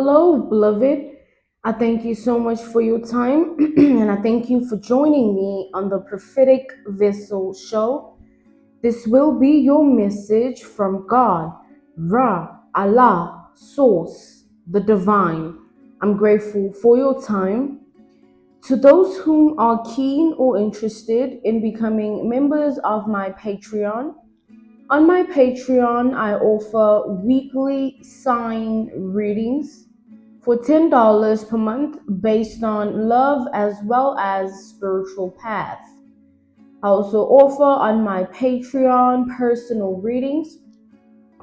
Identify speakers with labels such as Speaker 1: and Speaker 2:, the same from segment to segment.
Speaker 1: Hello, beloved. I thank you so much for your time and I thank you for joining me on the Prophetic Vessel Show. This will be your message from God, Ra, Allah, Source, the Divine. I'm grateful for your time. To those whom are keen or interested in becoming members of my Patreon, on my Patreon, I offer weekly sign readings for $10 per month based on love as well as spiritual path. I also offer on my Patreon personal readings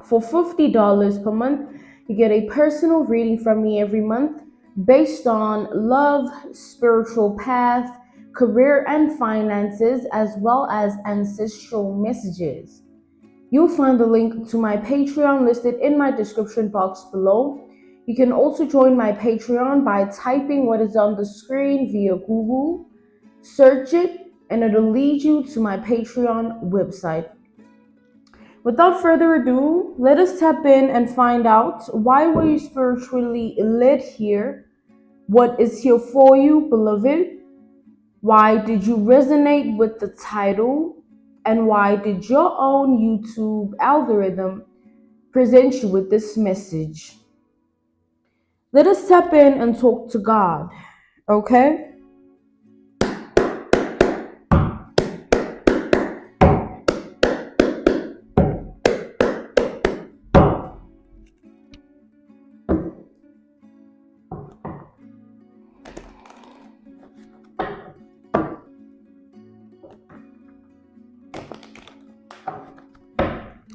Speaker 1: for $50 per month. You get a personal reading from me every month based on love, spiritual path, career and finances, as well as ancestral messages. You'll find the link to my Patreon listed in my description box below. You can also join my Patreon by typing what is on the screen via Google, search it, and it'll lead you to my Patreon website. Without further ado, let us tap in and find out, why were you spiritually led here? What is here for you, beloved? Why did you resonate with the title? And why did your own YouTube algorithm present you with this message? Let us tap in and talk to God, okay?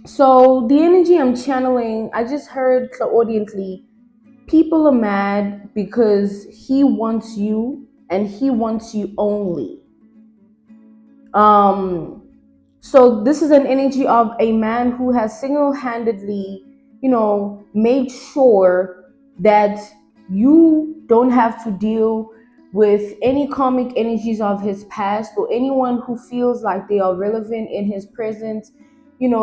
Speaker 1: So the energy I'm channeling, I just heard clairaudiently, people are mad because he wants you and he wants you only. So this is an energy of a man who has single-handedly, made sure that you don't have to deal with any karmic energies of his past or anyone who feels like they are relevant in his present.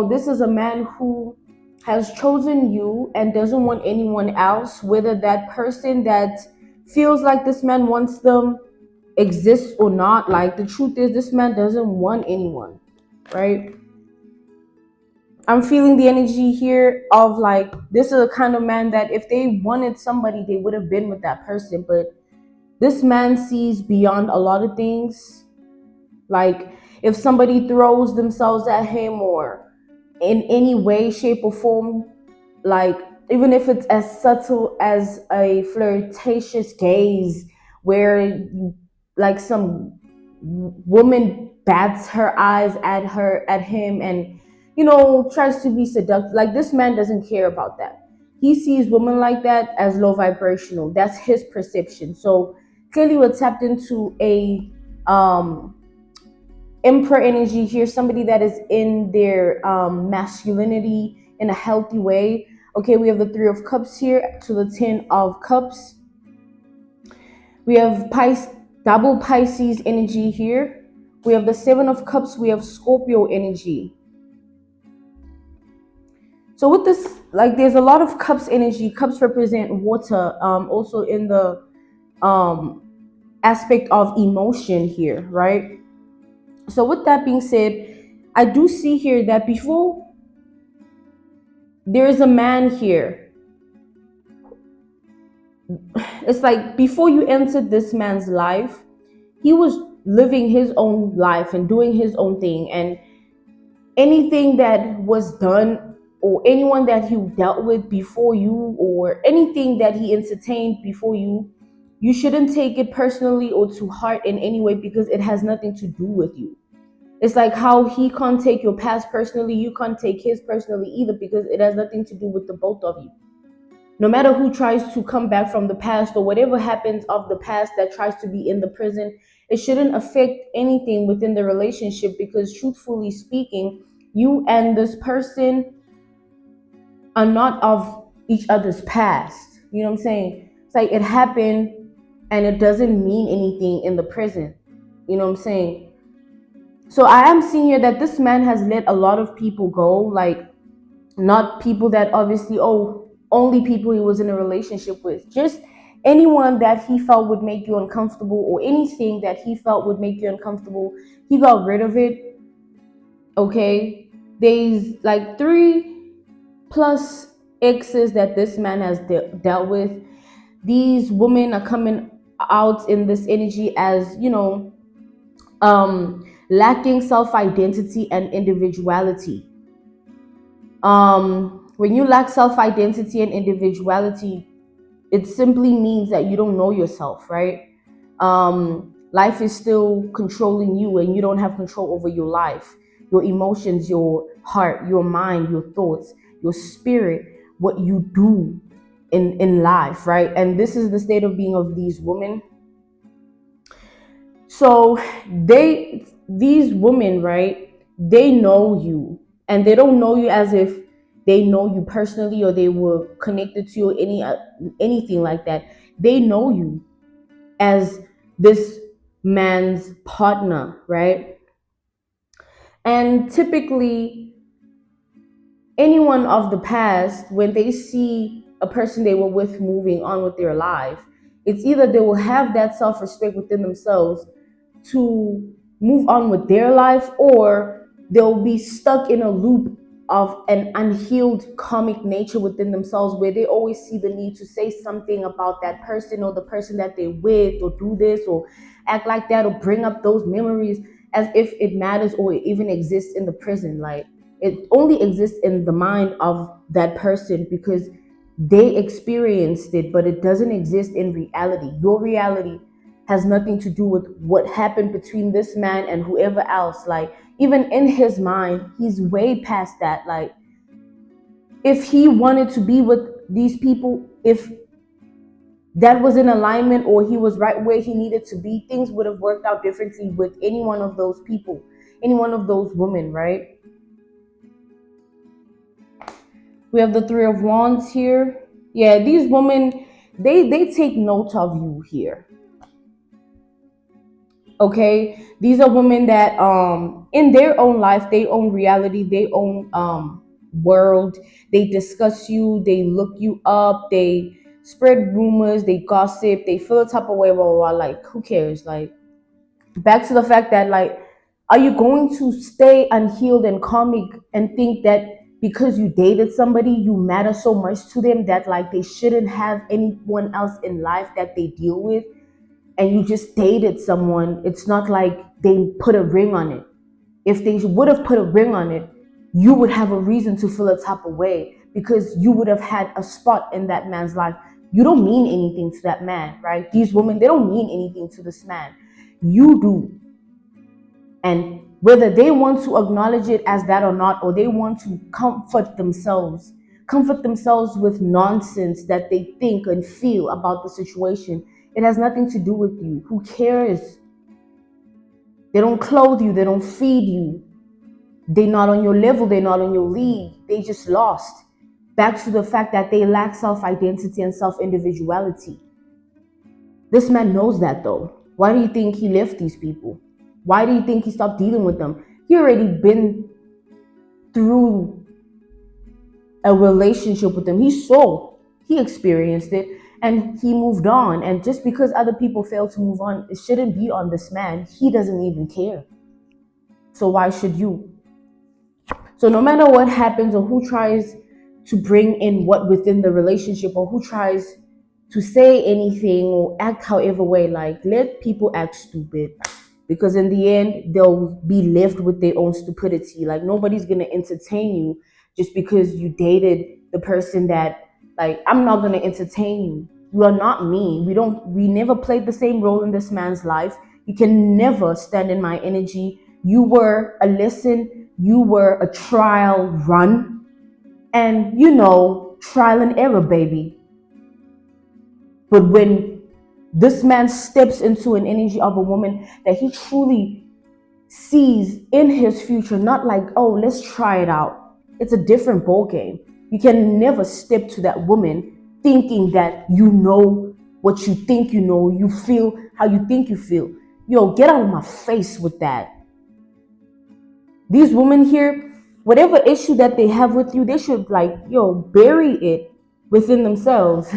Speaker 1: This is a man who has chosen you and doesn't want anyone else, whether that person that feels like this man wants them exists or not. Like, the truth is, this man doesn't want anyone, right? I'm feeling the energy here of like, this is a kind of man that if they wanted somebody, they would have been with that person. But this man sees beyond a lot of things. Like, if somebody throws themselves at him or in any way, shape, or form, like, even if it's as subtle as a flirtatious gaze where like some woman bats her eyes at him and tries to be seductive, like, this man doesn't care about that. He sees women like that as low vibrational. That's his perception. So clearly we're tapped into a emperor energy here, somebody that is in their masculinity in a healthy way. Okay, we have the Three of Cups here to the Ten of Cups. We have double Pisces energy here. We have the Seven of Cups. We have Scorpio energy. So with this, like, there's a lot of Cups energy. Cups represent water, also in the aspect of emotion here, right? So with that being said, I do see here that before, there is a man here. It's like before you entered this man's life, he was living his own life and doing his own thing. And anything that was done or anyone that he dealt with before you or anything that he entertained before you shouldn't take it personally or to heart in any way, because it has nothing to do with you. It's like how he can't take your past personally, you can't take his personally either, because it has nothing to do with the both of you. No matter who tries to come back from the past or whatever happens of the past that tries to be in the present, it shouldn't affect anything within the relationship, because truthfully speaking, you and this person are not of each other's past. You know what I'm saying? It's like it happened and it doesn't mean anything in the present. You know what I'm saying? So I am seeing here that this man has let a lot of people go, like, not people that obviously, oh, only people he was in a relationship with. Just anyone that he felt would make you uncomfortable, or anything that he felt would make you uncomfortable, he got rid of it. Okay, there's like 3+ exes that this man has dealt with. These women are coming out in this energy as, lacking self-identity and individuality. When you lack self-identity and individuality, it simply means that you don't know yourself, right? Life is still controlling you, and you don't have control over your life, your emotions, your heart, your mind, your thoughts, your spirit, what you do in life, right? And this is the state of being of these women. So these women, right, they know you, and they don't know you as if they know you personally, or they were connected to you, or anything like that. They know you as this man's partner, right? And typically, anyone of the past, when they see a person they were with moving on with their life, it's either they will have that self-respect within themselves to move on with their life, or they'll be stuck in a loop of an unhealed karmic nature within themselves, where they always see the need to say something about that person, or the person that they're with, or do this, or act like that, or bring up those memories as if it matters, or it even exists in the present. Like, it only exists in the mind of that person because they experienced it, but it doesn't exist in reality. Your reality has nothing to do with what happened between this man and whoever else. Like, even in his mind, he's way past that. Like, if he wanted to be with these people, if that was in alignment, or he was right where he needed to be, things would have worked out differently with any one of those people, any one of those women, right? We have the Three of Wands here. Yeah, these women, they take note of you here. Okay, these are women that in their own life, they own reality, they own world. They discuss you, they look you up, they spread rumors, they gossip, they feel a type of way, blah, blah, blah. Like, who cares? Like, back to the fact that, like, are you going to stay unhealed and karmic and think that because you dated somebody, you matter so much to them that, like, they shouldn't have anyone else in life that they deal with? And you just dated someone, it's not like they put a ring on it. If they would have put a ring on it, you would have a reason to feel a type of way, because you would have had a spot in that man's life. You don't mean anything to that man, right? These women, they don't mean anything to this man. You do. And whether they want to acknowledge it as that or not, or they want to comfort themselves with nonsense that they think and feel about the situation, it has nothing to do with you. Who cares? They don't clothe you, they don't feed you, they're not on your level, they're not on your league, they just lost. Back to the fact that they lack self-identity and self-individuality. This man knows that, though. Why do you think he left these people? Why do you think he stopped dealing with them? He already been through a relationship with them. He experienced it, and he moved on. And just because other people fail to move on, it shouldn't be on this man. He doesn't even care. So why should you? So no matter what happens, or who tries to bring in what within the relationship, or who tries to say anything or act however way, like, let people act stupid, because in the end they'll be left with their own stupidity. Like, nobody's gonna entertain you just because you dated the person that, like, I'm not gonna entertain you. You are not me. We never played the same role in this man's life. You can never stand in my energy. You were a lesson, you were a trial run, and trial and error, baby. But when this man steps into an energy of a woman that he truly sees in his future, not like, oh, let's try it out. It's a different ball game. You can never step to that woman thinking that you know what you think you know, you feel how you think you feel. Yo, get out of my face with that. These women here, whatever issue that they have with you, they should, like, bury it within themselves,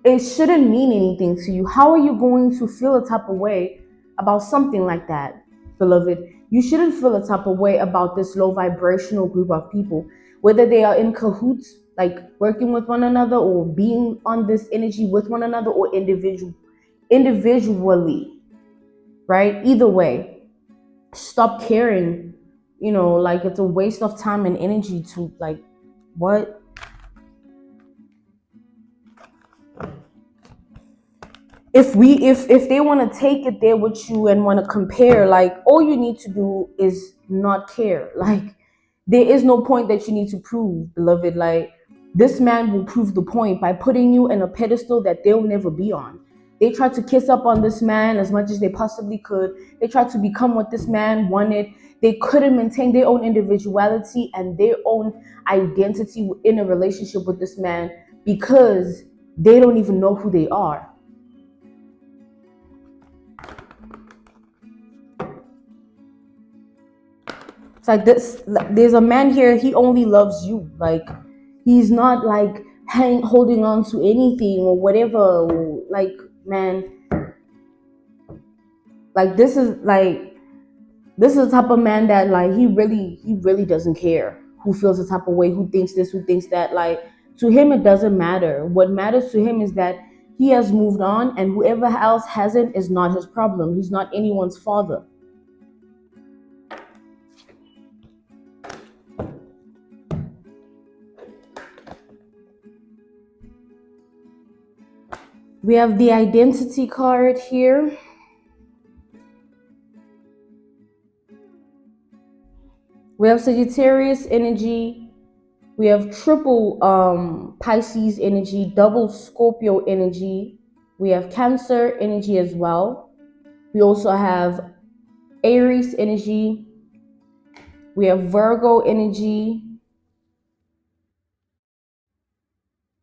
Speaker 1: it shouldn't mean anything to you. How are you going to feel a type of way about something like that, beloved? You shouldn't feel a type of way about this low vibrational group of people, whether they are in cahoots, like working with one another, or being on this energy with one another, or individually, right? Either way, stop caring. Like, it's a waste of time and energy to, like, what? If they want to take it there with you and want to compare, like, all you need to do is not care. Like, there is no point that you need to prove, beloved. Like, this man will prove the point by putting you in a pedestal that they'll never be on. They tried to kiss up on this man as much as they possibly could. They tried to become what this man wanted. They couldn't maintain their own individuality and their own identity in a relationship with this man because they don't even know who they are. It's like this. There's a man here. He only loves you. Like, he's not like holding on to anything or whatever. Like, man, like, this is the type of man that, like, he really doesn't care who feels the type of way, who thinks this, who thinks that. Like, to him, it doesn't matter. What matters to him is that he has moved on, and whoever else hasn't is not his problem. He's not anyone's father. We have the identity card here. We have Sagittarius energy. We have triple Pisces energy, double Scorpio energy. We have Cancer energy as well. We also have Aries energy. We have Virgo energy.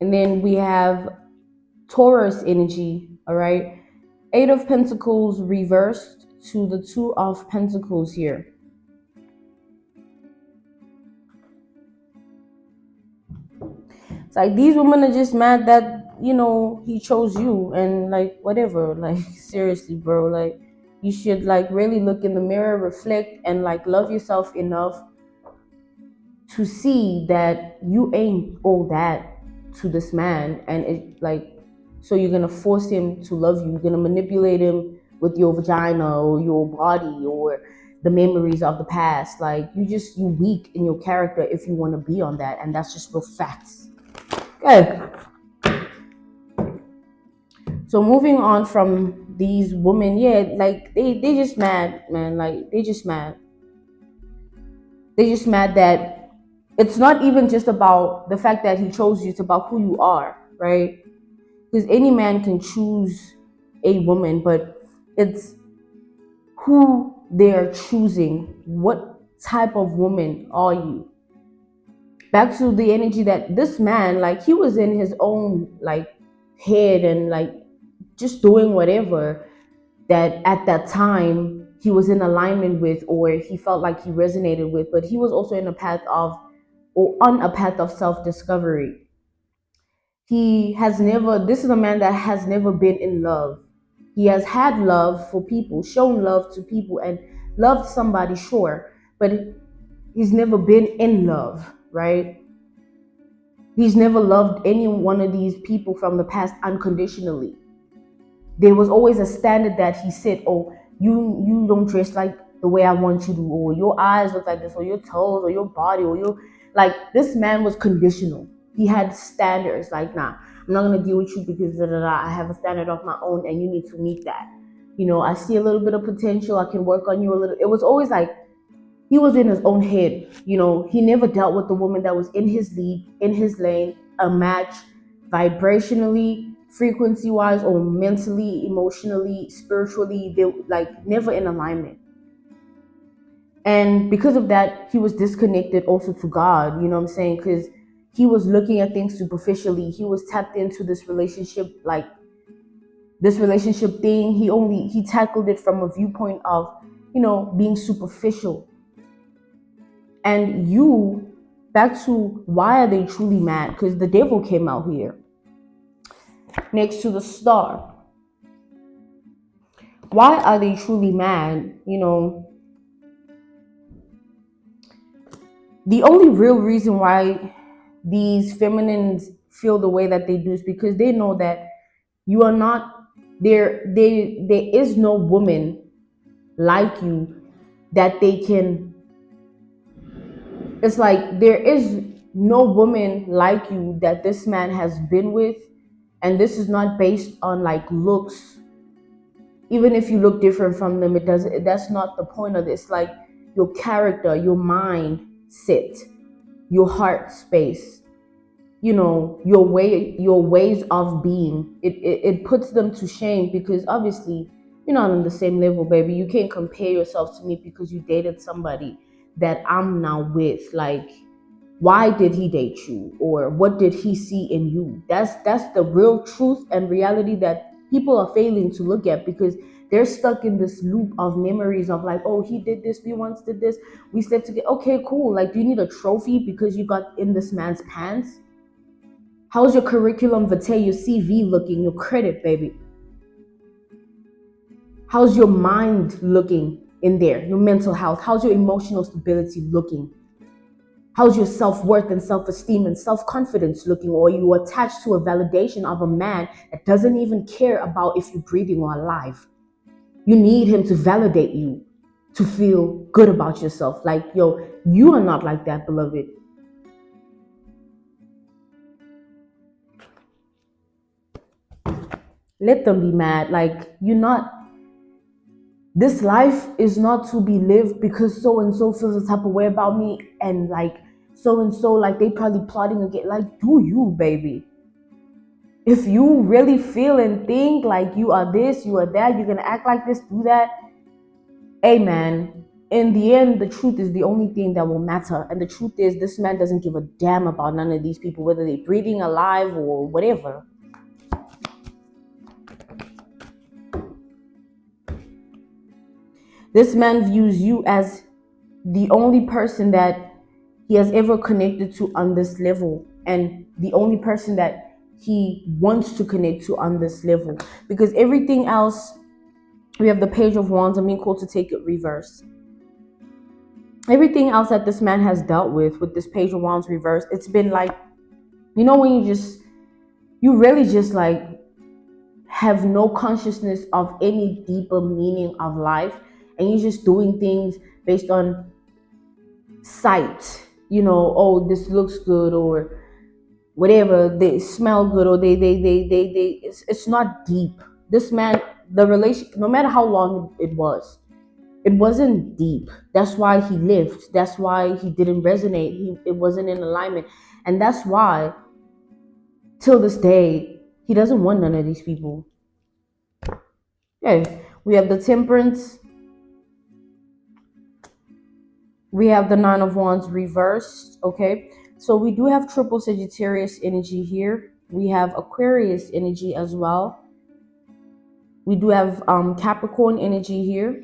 Speaker 1: And then we have Taurus energy, all right? Eight of Pentacles reversed to the Two of Pentacles here. It's like these women are just mad that, he chose you, and, like, whatever. Like, seriously, bro. Like, you should, like, really look in the mirror, reflect, and, like, love yourself enough to see that you ain't all that to this man. And it, like, so you're gonna force him to love you. You're gonna manipulate him with your vagina or your body or the memories of the past. Like, you weak in your character if you want to be on that, and that's just real facts. Good. So moving on from these women, yeah, like, they just mad, man. Like, they just mad. They just mad that it's not even just about the fact that he chose you. It's about who you are, right? Because any man can choose a woman, but it's who they are choosing. What type of woman are you? Back to the energy that this man, like, he was in his own, like, head and, like, just doing whatever that at that time he was in alignment with, or he felt like he resonated with. But he was also in a path of, or on a path of self-discovery. This is a man that has never been in love. He has had love for people, shown love to people, and loved somebody, sure, but he's never been in love, right? He's never loved any one of these people from the past unconditionally. There was always a standard that he said, oh, you don't dress like the way I want you to, or your eyes look like this, or your toes, or your body, or your, like, this man was conditional. He had standards, like, nah, I'm not gonna deal with you because I have a standard of my own and you need to meet that. I see a little bit of potential, I can work on you a little. It was always like he was in his own head. He never dealt with the woman that was in his league, in his lane, a match, vibrationally, frequency wise, or mentally, emotionally, spiritually. They, like, never in alignment. And because of that, he was disconnected also to God. You know what I'm saying? Because he was looking at things superficially. He was tapped into this relationship, like, this relationship thing. He tackled it from a viewpoint of, being superficial. And you, back to why are they truly mad? Because the devil came out here next to the star. Why are they truly mad? The only real reason why these feminines feel the way that they do is because they know that you are not there is no woman like you that they can. It's like there is no woman like you that this man has been with, and this is not based on like looks. Even if you look different from them, it does that's not the point of this. Like your character, your mind set, your heart space, your ways of being. It puts them to shame, because obviously you're not on the same level, baby. You can't compare yourself to me because you dated somebody that I'm now with. Like, why did he date you, or what did he see in you? That's the real truth and reality that people are failing to look at, because they're stuck in this loop of memories of like, oh, he did this, we once did this, we slept together. Okay, cool. Like, do you need a trophy because you got in this man's pants? How's your curriculum vitae, your CV looking, your credit, baby? How's your mind looking in there, your mental health? How's your emotional stability looking? How's your self-worth and self-esteem and self-confidence looking? Or are you attached to a validation of a man that doesn't even care about if you're breathing or alive? You need him to validate you, to feel good about yourself. Like, yo, you are not like that, beloved. Let them be mad. Like, you're not, this life is not to be lived because so and so feels a type of way about me, and like so and so, like they probably plotting again. Like, do you, baby? If you really feel and think like you are this, you are that, you're gonna act like this, do that. Hey man, in the end, the truth is the only thing that will matter. And the truth is, this man doesn't give a damn about none of these people, whether they're breathing, alive, or whatever. This man views you as the only person that he has ever connected to on this level, and the only person that he wants to connect to on this level. Because everything else, we have the Page of Wands. I'm being called to take it reverse. Everything else that this man has dealt with this Page of Wands reverse, it's been like, when you really just like have no consciousness of any deeper meaning of life, and you're just doing things based on sight. Oh, this looks good, or whatever, they smell good, or they it's not deep. This man, the relation, no matter how long it wasn't deep. That's why he lived. That's why he didn't resonate. It wasn't in alignment. And that's why till this day he doesn't want none of these people. Okay, we have the Temperance. We have the Nine of Wands reversed. Okay, so we do have triple Sagittarius energy here. We have Aquarius energy as well. We do have Capricorn energy here.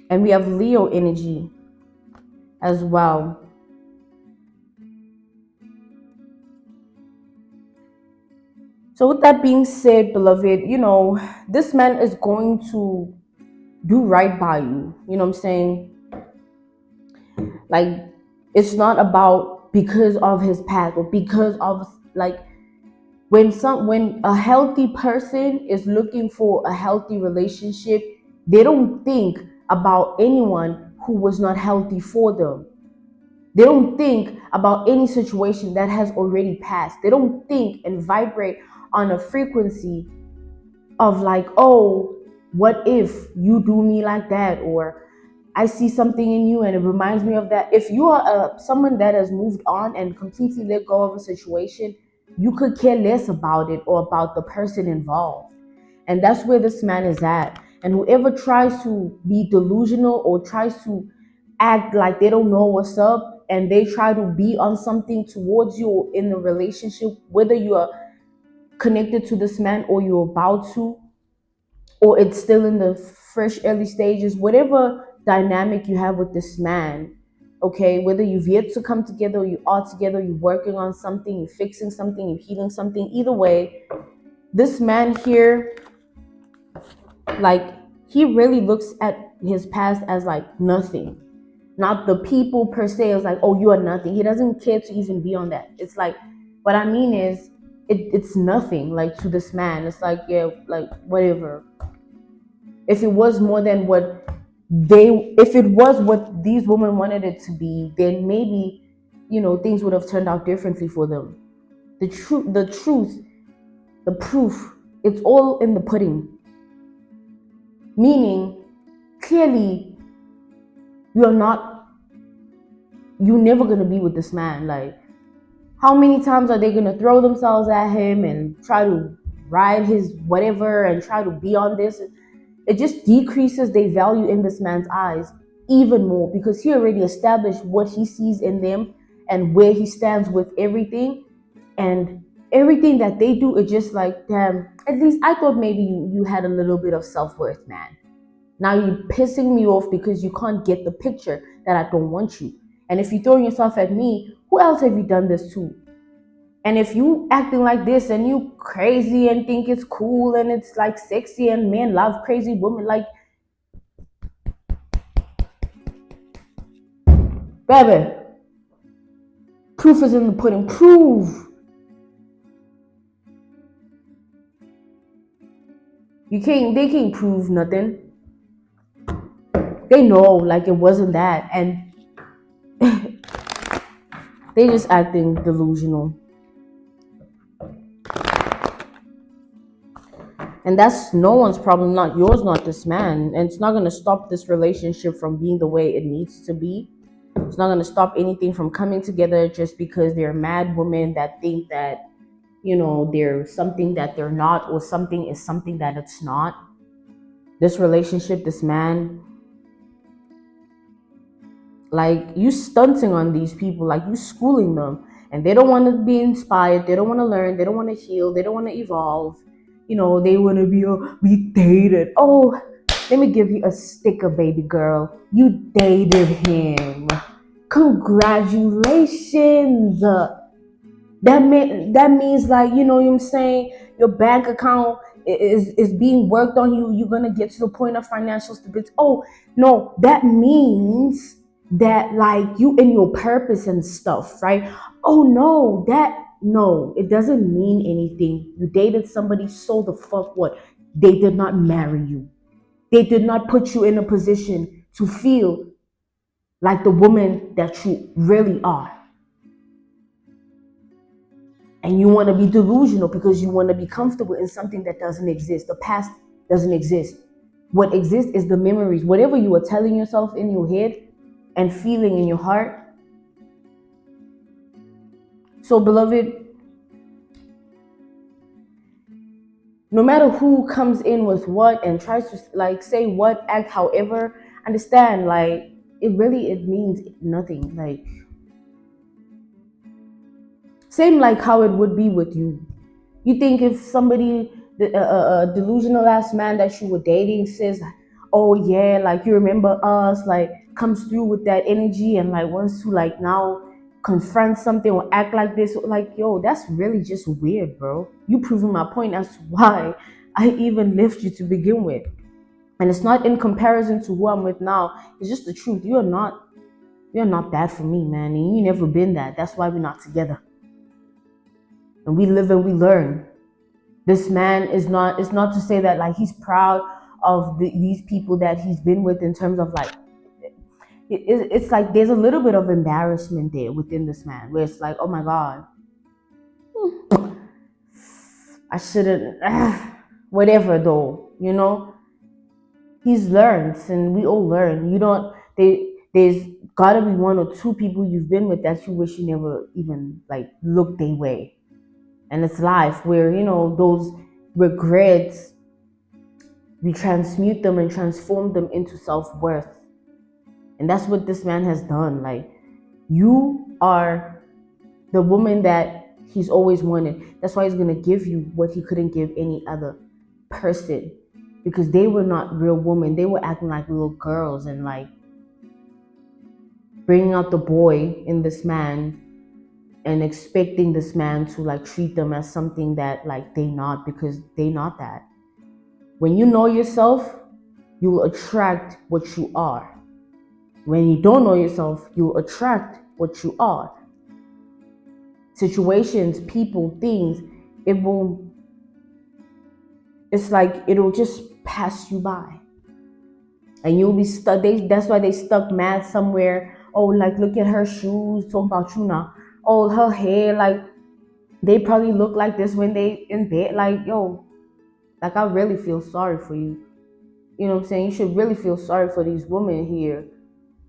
Speaker 1: And we have Leo energy as well. So with that being said, beloved, this man is going to do right by you. You know what I'm saying? Like, it's not about because of his past, or because of like, when a healthy person is looking for a healthy relationship, they don't think about anyone who was not healthy for them. They don't think about any situation that has already passed. They don't think and vibrate on a frequency of like, oh, what if you do me like that? Or I see something in you and it reminds me of that. If you are someone that has moved on and completely let go of a situation, you could care less about it or about the person involved. And that's where this man is at. And whoever tries to be delusional or tries to act like they don't know what's up, and they try to be on something towards you or in a relationship, whether you are connected to this man or you're about to, or it's still in the fresh early stages, whatever dynamic you have with this man, okay? Whether you've yet to come together or you are together, you're working on something, you're fixing something, you're healing something. Either way, this man here, like, he really looks at his past as like nothing. Not the people per se is like, oh, you are nothing. He doesn't care to even be on that. It's like, what I mean is, it's nothing, like, to this man. It's like, yeah, like, whatever. If it was more than what if it was what these women wanted it to be, then maybe, things would have turned out differently for them. The truth, the proof, it's all in the pudding. Meaning, clearly, you're not, you're never gonna be with this man. Like, how many times are they gonna throw themselves at him and try to ride his whatever and try to be on this? It just decreases their value in this man's eyes even more, because he already established what he sees in them and where he stands with everything. And everything that they do, it's just like, damn, at least I thought maybe you had a little bit of self-worth, man. Now you're pissing me off because you can't get the picture that I don't want you. And if you're throwing yourself at me, who else have you done this to? And if you acting like this and you crazy and think it's cool and it's like sexy and men love crazy women, like, baby, proof is in the pudding. Prove. They can't prove nothing. They know, like, it wasn't that, and they just acting delusional. And that's no one's problem, not yours, not this man. And it's not going to stop this relationship from being the way it needs to be. It's not going to stop anything from coming together just because they're mad women that think that, they're something that they're not, or something is something that it's not. This relationship, this man, like, you stunting on these people, like, you schooling them, and they don't want to be inspired, they don't want to learn, they don't want to heal, they don't want to evolve. They want to be dated. Oh, let me give you a sticker, baby girl. You dated him. Congratulations. That means, like, you know what I'm saying, your bank account is being worked on. You're gonna get to the point of financial stability. Oh no, that means that, like, you in your purpose and stuff, right? Oh no, it doesn't mean anything. You dated somebody, so the fuck what? They did not marry you. They did not put you in a position to feel like the woman that you really are. And you want to be delusional because you want to be comfortable in something that doesn't exist. The past doesn't exist. What exists is the memories. Whatever you are telling yourself in your head and feeling in your heart. So, beloved, no matter who comes in with what and tries to, like, say what, act however, understand, like, it means nothing. Like, same like how it would be with you. You think if somebody, a delusional ass man that you were dating, says, oh yeah, like, you remember us, like, comes through with that energy and, like, wants to, like, now confront something or act like this, like, yo, that's really just weird, bro. You proving my point as to why I even left you to begin with. And it's not in comparison to who I'm with now. It's just the truth. You're not that for me, man. And you never been that. That's why we're not together. And we live and we learn. This man is not, it's not to say that, like, he's proud of these people that he's been with, in terms of, like, it's like there's a little bit of embarrassment there within this man, where it's like, oh my God, I shouldn't, whatever though, he's learned, and we all learn. There's gotta be one or two people you've been with that you wish you never even, like, looked their way. And it's life where, those regrets, we transmute them and transform them into self-worth. And that's what this man has done. Like, you are the woman that he's always wanted. That's why he's going to give you what he couldn't give any other person. Because they were not real women. They were acting like little girls and, like, bringing out the boy in this man and expecting this man to like treat them as something that like they not, because they not that. When you know yourself, you will attract what you are. When you don't know yourself, you will attract what you are. Situations, people, things, it will, it's like it'll just pass you by. And you'll be stuck. That's why they stuck mad somewhere. Oh, like look at her shoes, talking about you now. Oh, her hair, like they probably look like this when they in bed. Like, yo, like I really feel sorry for you. You know what I'm saying? You should really feel sorry for these women here.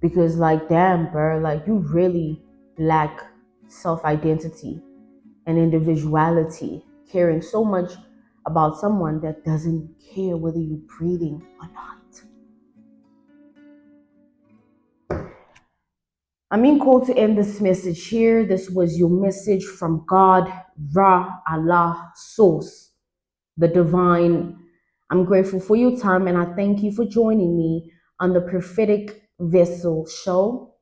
Speaker 1: Because like damn, bro, like you really lack self-identity and individuality, caring so much about someone that doesn't care whether you're breathing or not. I'm being called to end this message here. This was your message from God, Ra, Allah, Source, the divine. I'm grateful for your time and I thank you for joining me on the Prophetic Vessel show.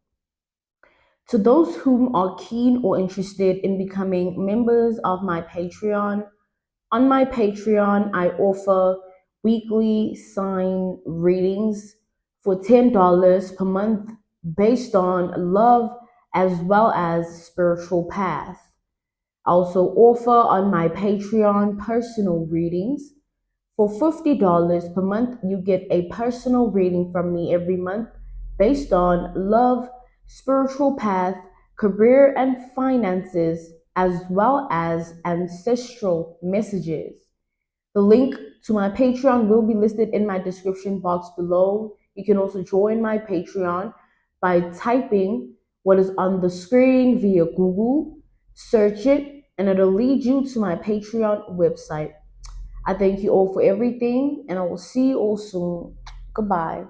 Speaker 1: To those whom are keen or interested in becoming members of my Patreon, on my Patreon, I offer weekly sign readings for $10 per month based on love as well as spiritual path. I also offer on my Patreon personal readings. For $50 per month, you get a personal reading from me every month based on love, spiritual path, career, and finances, as well as ancestral messages. The link to my Patreon will be listed in my description box below. You can also join my Patreon by typing what is on the screen via Google, search it, and it'll lead you to my Patreon website. I thank you all for everything, and I will see you all soon. Goodbye.